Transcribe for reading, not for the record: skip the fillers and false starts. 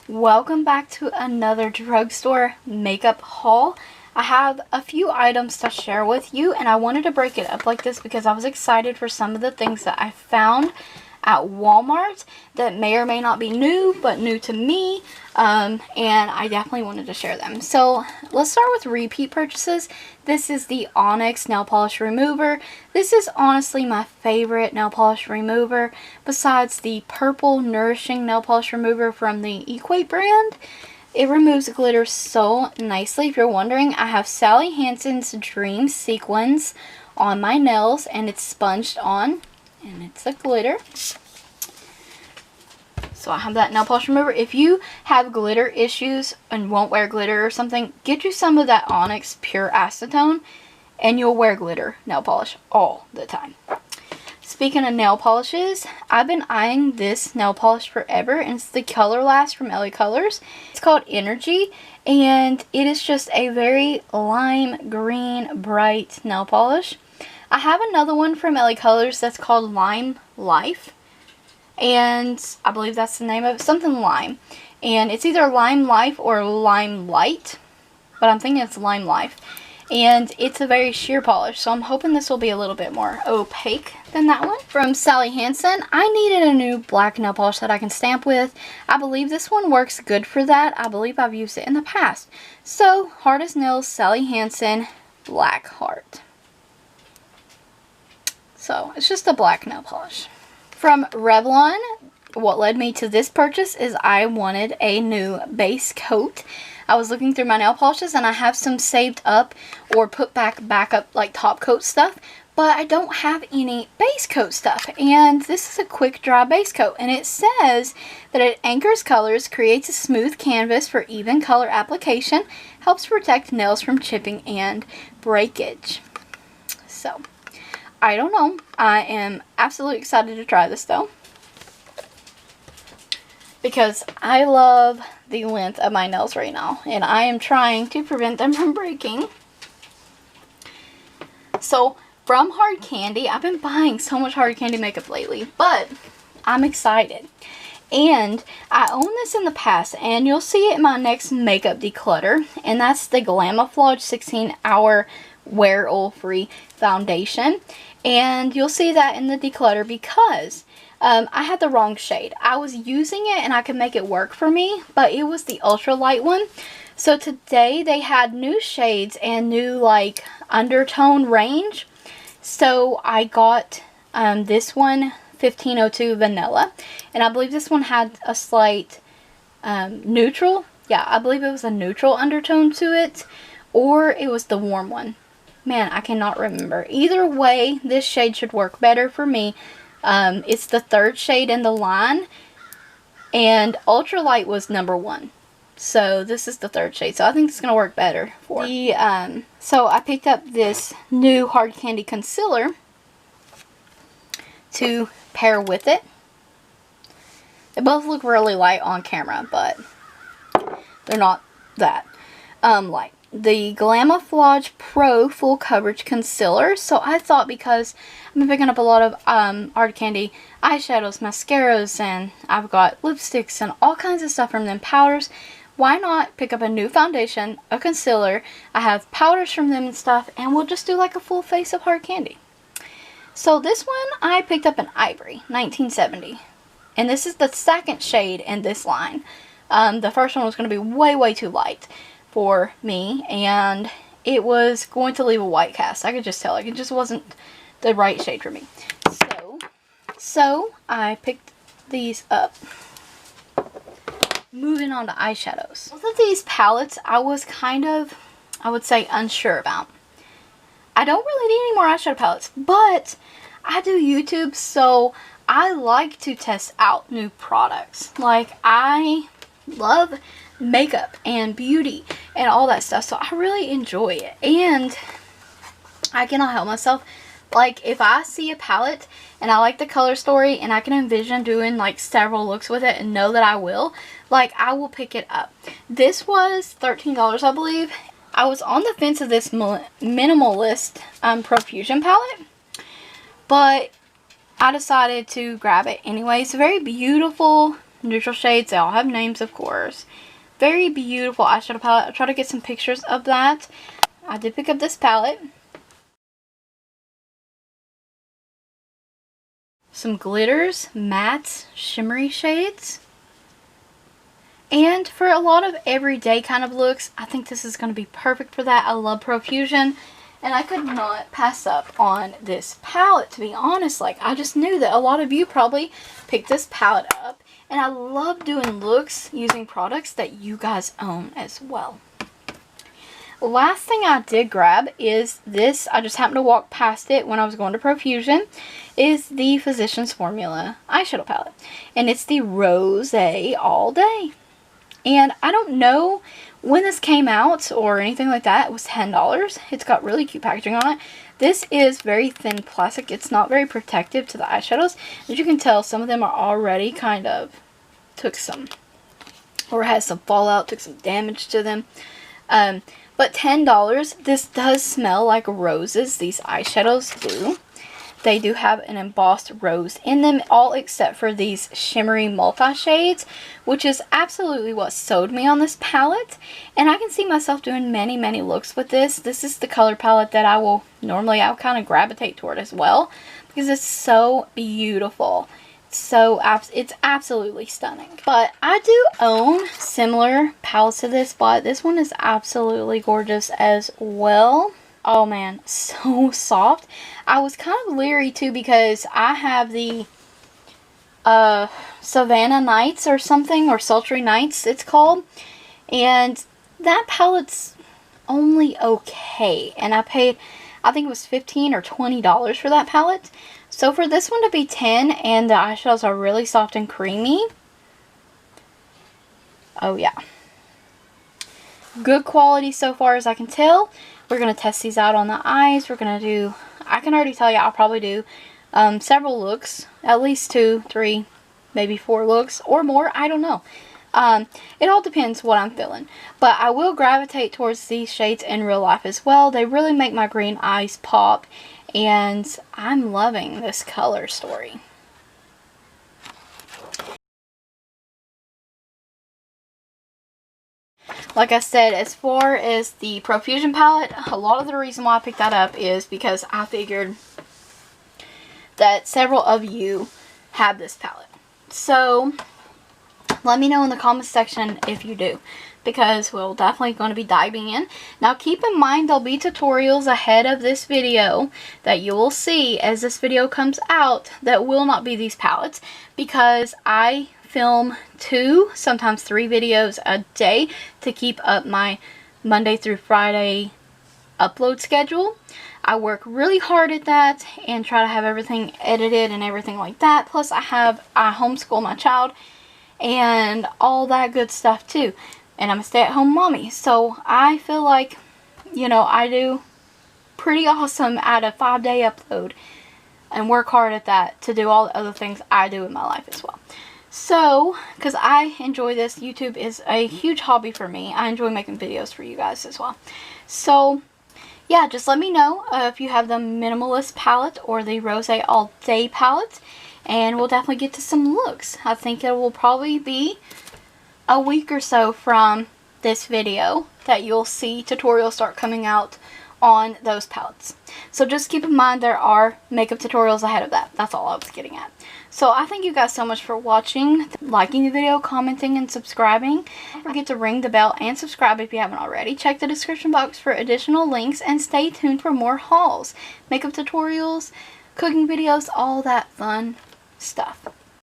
Welcome back to another drugstore makeup haul. I have a few items to share with you, and I wanted to break it up like this because I was excited for some of the things that I found at Walmart that may or may not be new, but new to me, and I definitely wanted to share them. So let's start with repeat purchases. This is the Onyx nail polish remover. This is honestly my favorite nail polish remover besides the purple nourishing nail polish remover from the Equate brand. It removes glitter so nicely. If you're wondering, I have Sally Hansen's Dream Sequins on my nails, and it's sponged on, and it's a glitter. So I have that nail polish remover. If you have glitter issues and won't wear glitter or something, get you some of that Onyx Pure Acetone, and you'll wear glitter nail polish all the time. Speaking of nail polishes, I've been eyeing this nail polish forever, and it's the Color Last from LA Colors. It's called Energy, and it is just a very lime green bright nail polish. I have another one from LA Colors that's called Lime Life, and I believe that's the name of it, something lime. And it's either Lime Life or Lime Light, but I'm thinking it's Lime Life. And it's a very sheer polish, so I'm hoping this will be a little bit more opaque than that one. From Sally Hansen, I needed a new black nail polish that I can stamp with. I believe this one works good for that. I believe I've used it in the past. So, Hard as Nails, Sally Hansen, Black Heart. So, it's just a black nail polish. From Revlon, what led me to this purchase is I wanted a new base coat. I was looking through my nail polishes, and I have some saved up or put back up like top coat stuff, but I don't have any base coat stuff. And this is a quick dry base coat, and it says that it anchors colors, creates a smooth canvas for even color application, helps protect nails from chipping and breakage. So, I don't know. I am absolutely excited to try this though, because I love the length of my nails right now, and I am trying to prevent them from breaking. So, from HardCandy, I've been buying so much HardCandy makeup lately, but I'm excited. And I owned this in the past, and you'll see it in my next makeup declutter, and that's the Glamouflage 16-hour wear oil-free foundation. And you'll see that in the declutter because I had the wrong shade. I was using it and I could make it work for me, but it was the ultra light one. So today they had new shades and new like undertone range. So I got this one, 1502 Vanilla, and I believe this one had a slight neutral. Yeah, I believe it was a neutral undertone to it, or it was the warm one. Man, I cannot remember. Either way, this shade should work better for me. It's the third shade in the line, and Ultralight was number 1. So this is the third shade, so I think it's going to work better for me. So I picked up this new HardCandy concealer to pair with it. They both look really light on camera, but they're not that light. The Glamouflage Pro Full Coverage Concealer. So I thought, because I've been picking up a lot of HardCandy eyeshadows, mascaras, and I've got lipsticks and all kinds of stuff from them, powders, why not pick up a new foundation, a concealer? I have powders from them and stuff, and we'll just do like a full face of HardCandy. So this one I picked up in Ivory, 1970. And this is the second shade in this line. The first one was going to be way too light for me, and it was going to leave a white cast. I could just tell, like, it just wasn't the right shade for me. So I picked these up. Moving on to eyeshadows. Both of these palettes I was kind of, I would say, unsure about. I don't really need any more eyeshadow palettes, but I do YouTube, so I like to test out new products. Like, I love makeup and beauty and all that stuff, so I really enjoy it, and I cannot help myself. Like, if I see a palette and I like the color story and I can envision doing like several looks with it and know that I will, like, I will pick it up. This was $13, I believe. I was on the fence of this minimalist Profusion palette, but I decided to grab it anyway. It's a very beautiful neutral shades. They all have names, of course. Very beautiful eyeshadow palette. I'll try to get some pictures of that. I did pick up this palette. Some glitters, mattes, shimmery shades. And for a lot of everyday kind of looks, I think this is going to be perfect for that. I love Profusion. And I could not pass up on this palette, to be honest. Like, I just knew that a lot of you probably picked this palette up. And I love doing looks using products that you guys own as well. Last thing I did grab is this. I just happened to walk past it when I was going to Profusion. Is the PhysiciansFormula eyeshadow palette. And it's the Rose All Day. And I don't know when this came out or anything like that. It was $10. It's got really cute packaging on it. This is very thin plastic. It's not very protective to the eyeshadows. As you can tell, some of them are already kind of took some, or has some fallout, took some damage to them. But $10, this does smell like roses. These eyeshadows do. They do have an embossed rose in them, all except for these shimmery multi-shades, which is absolutely what sold me on this palette. And I can see myself doing many, many looks with this. This is the color palette that I'll kind of gravitate toward as well, because it's so beautiful. It's absolutely stunning. But I do own similar palettes to this, but this one is absolutely gorgeous as well. Oh man, so soft. I was kind of leery too because I have the Savannah Nights or something, or Sultry Nights it's called. And that palette's only okay. And I paid, I think it was $15 or $20 for that palette. So for this one to be $10 and the eyeshadows are really soft and creamy. Oh yeah. Good quality so far as I can tell. We're going to test these out on the eyes. We're going to do, I can already tell you I'll probably do several looks. At least 2, 3, maybe 4 looks or more. I don't know. It all depends what I'm feeling. But I will gravitate towards these shades in real life as well. They really make my green eyes pop. And I'm loving this color story. Like I said, as far as the Profusion palette, a lot of the reason why I picked that up is because I figured that several of you have this palette. So, let me know in the comments section if you do, because we're definitely going to be diving in. Now keep in mind there'll be tutorials ahead of this video that you will see as this video comes out that will not be these palettes, because I film 2, sometimes 3 videos a day to keep up my Monday through Friday upload schedule. I work really hard at that and try to have everything edited and everything like that. Plus I homeschool my child and all that good stuff too. And I'm a stay-at-home mommy. So I feel like, you know, I do pretty awesome at a 5-day upload and work hard at that to do all the other things I do in my life as well. So, because I enjoy this, YouTube is a huge hobby for me. I enjoy making videos for you guys as well. So, yeah, just let me know if you have the Minimalist palette or the Rose All Day palette. And we'll definitely get to some looks. I think it will probably be a week or so from this video that you'll see tutorials start coming out on those palettes. So just keep in mind there are makeup tutorials ahead of that. That's all I was getting at. So I thank you guys so much for watching, liking the video, commenting, and subscribing. Don't forget to ring the bell and subscribe if you haven't already. Check the description box for additional links and stay tuned for more hauls, makeup tutorials, cooking videos, all that fun stuff.